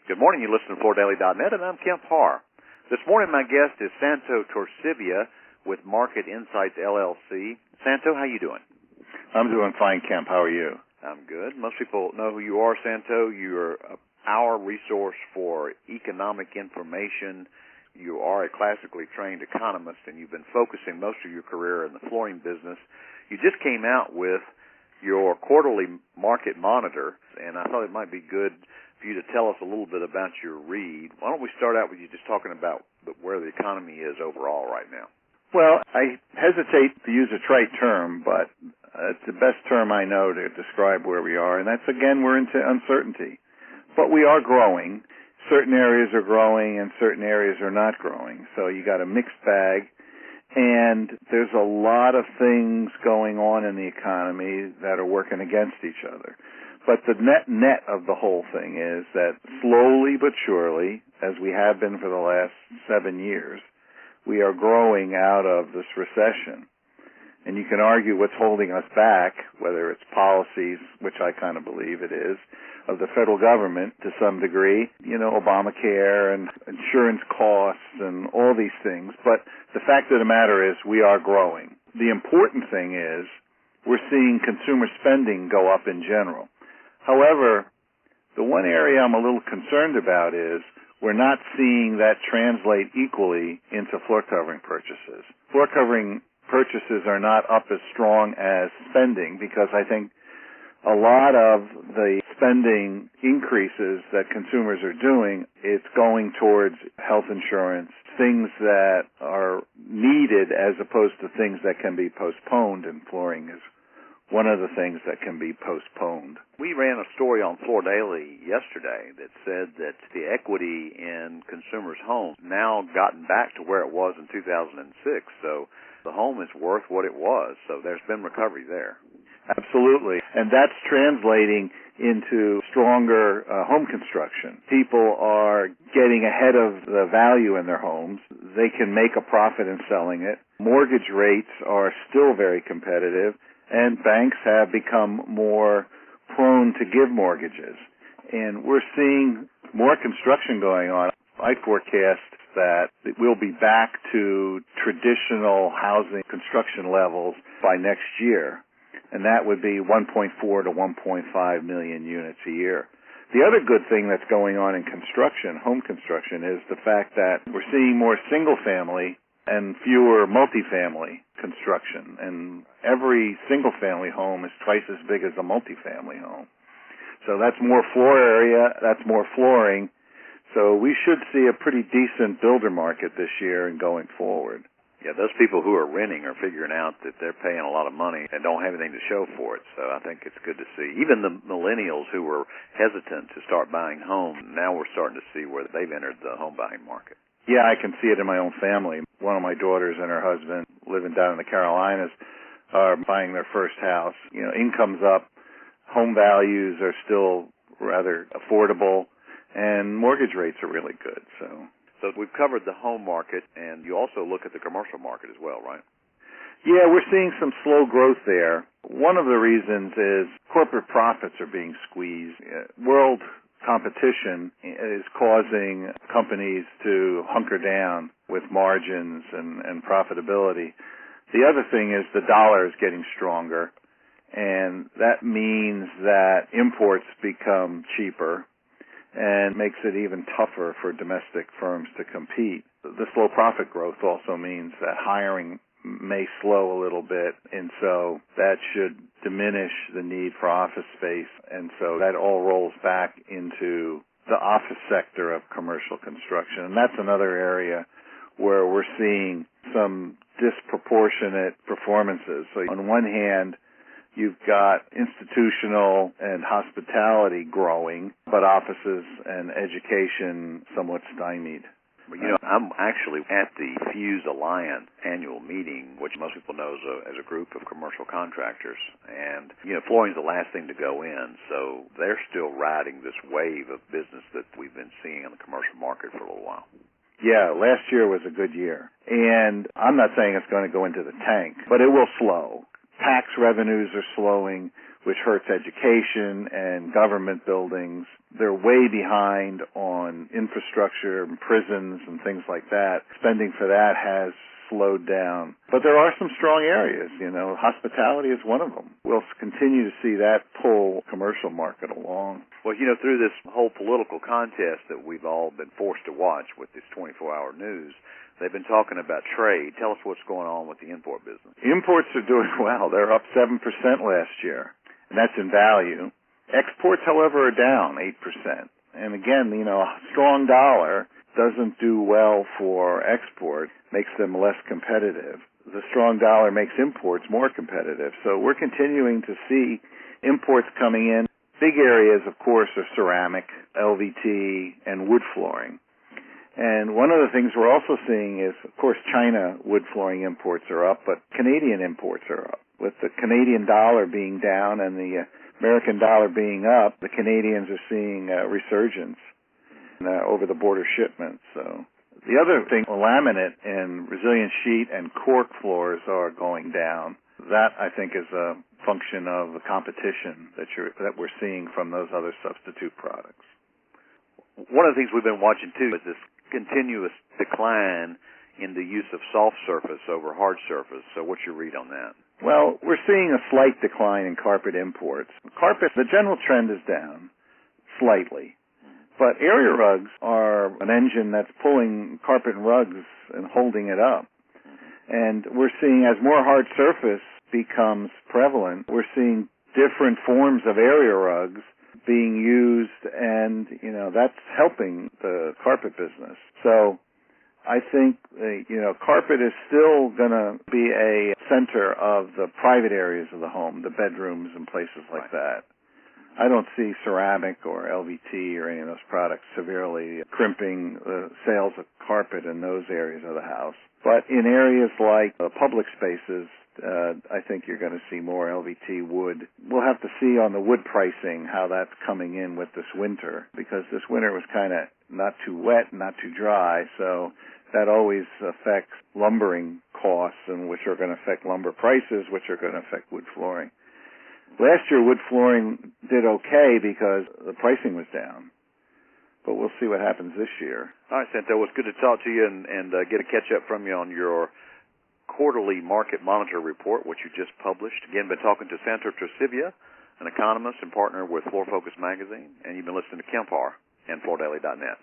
Good morning. You listen to FloorDaily.net, and I'm Kemp Harr. This morning, my guest is Santo Torcivia with Market Insights, LLC. Santo, how you doing? I'm doing fine, Kemp. How are you? I'm good. Most people know who you are, Santo. You're our resource for economic information. You are a classically trained economist, and you've been focusing most of your career in the flooring business. You just came out with your quarterly market monitor, and I thought it might be good for you to tell us a little bit about your read. Why don't we start out with you just talking about where the economy is overall right now? Well, I hesitate to use a trite term, but it's the best term I know to describe where we are, and that's, again, we're into uncertainty. But we are growing. Certain areas are growing and certain areas are not growing. So you got a mixed bag, and there's a lot of things going on in the economy that are working against each other. But the net of the whole thing is that slowly but surely, as we have been for the last 7 years, we are growing out of this recession. And you can argue what's holding us back, whether it's policies, which I kind of believe it is, of the federal government to some degree, Obamacare and insurance costs and all these things. But the fact of the matter is we are growing. The important thing is we're seeing consumer spending go up in general. However, the one area I'm a little concerned about is we're not seeing that translate equally into floor covering purchases. Floor covering purchases are not up as strong as spending because I think a lot of the spending increases that consumers are doing, it's going towards health insurance, things that are needed as opposed to things that can be postponed, and flooring is one of the things that can be postponed. We ran a story on Floor Daily yesterday that said that the equity in consumers' homes now gotten back to where it was in 2006. So the home is worth what it was. So there's been recovery there. Absolutely. And that's translating into stronger home construction. People are getting ahead of the value in their homes. They can make a profit in selling it. Mortgage rates are still very competitive, and banks have become more prone to give mortgages. And we're seeing more construction going on. I forecast that we'll be back to traditional housing construction levels by next year, and that would be 1.4 to 1.5 million units a year. The other good thing that's going on in construction, home construction, is the fact that we're seeing more single-family and fewer multifamily construction. And every single-family home is twice as big as a multifamily home. So that's more floor area, that's more flooring. So we should see a pretty decent builder market this year and going forward. Yeah, those people who are renting are figuring out that they're paying a lot of money and don't have anything to show for it. So I think it's good to see. Even the millennials who were hesitant to start buying homes, now we're starting to see where they've entered the home buying market. Yeah, I can see it in my own family. One of my daughters and her husband living down in the Carolinas are buying their first house. Income's up, home values are still rather affordable, and mortgage rates are really good. So we've covered the home market, and you also look at the commercial market as well, right? Yeah, we're seeing some slow growth there. One of the reasons is corporate profits are being squeezed. World competition is causing companies to hunker down with margins and profitability. The other thing is the dollar is getting stronger, and that means that imports become cheaper and makes it even tougher for domestic firms to compete. The slow profit growth also means that hiring may slow a little bit, and so that should diminish the need for office space, and so that all rolls back into the office sector of commercial construction. And that's another area where we're seeing some disproportionate performances. So on one hand, you've got institutional and hospitality growing, but offices and education somewhat stymied. Well, I'm actually at the Fuse Alliance annual meeting, which most people know as a group of commercial contractors. And, flooring's the last thing to go in, so they're still riding this wave of business that we've been seeing in the commercial market for a little while. Yeah, last year was a good year. And I'm not saying it's going to go into the tank, but it will slow. Tax revenues are slowing, which hurts education and government buildings. they're way behind on infrastructure and prisons and things like that. Spending for that has slowed down. But there are some strong areas, hospitality is one of them. We'll continue to see that pull commercial market along. Well, through this whole political contest that we've all been forced to watch with this 24-hour news, they've been talking about trade. Tell us what's going on with the import business. Imports are doing well. They're up 7% last year, and that's in value. Exports, however, are down 8%. And again, a strong dollar doesn't do well for export, makes them less competitive. The strong dollar makes imports more competitive. So we're continuing to see imports coming in. Big areas, of course, are ceramic, LVT, and wood flooring. And one of the things we're also seeing is, of course, China wood flooring imports are up, but Canadian imports are up. With the Canadian dollar being down and the American dollar being up, the Canadians are seeing a resurgence over-the-border shipments. So the other thing, laminate and resilient sheet and cork floors are going down. That, I think, is a function of the competition that we're seeing from those other substitute products. One of the things we've been watching, too, is this continuous decline in the use of soft surface over hard surface. So what's your read on that? Well, we're seeing a slight decline in carpet imports. Carpet, the general trend is down slightly. But area rugs are an engine that's pulling carpet and rugs and holding it up. And we're seeing, as more hard surface becomes prevalent, we're seeing different forms of area rugs being used, and, that's helping the carpet business. So I think, carpet is still going to be a center of the private areas of the home, the bedrooms and places like that. I don't see ceramic or LVT or any of those products severely crimping the sales of carpet in those areas of the house. But in areas like public spaces, I think you're going to see more LVT wood. We'll have to see on the wood pricing how that's coming in with this winter, because this winter was kind of not too wet, not too dry, so that always affects lumbering costs, and which are going to affect lumber prices, which are going to affect wood flooring. Last year, wood flooring did okay because the pricing was down. But we'll see what happens this year. All right, Santo, it's good to talk to you and get a catch-up from you on your quarterly market monitor report, which you just published. Again, been talking to Santo Torcivia, an economist and partner with Floor Focus magazine, and you've been listening to Kemp Harr and FloorDaily.net.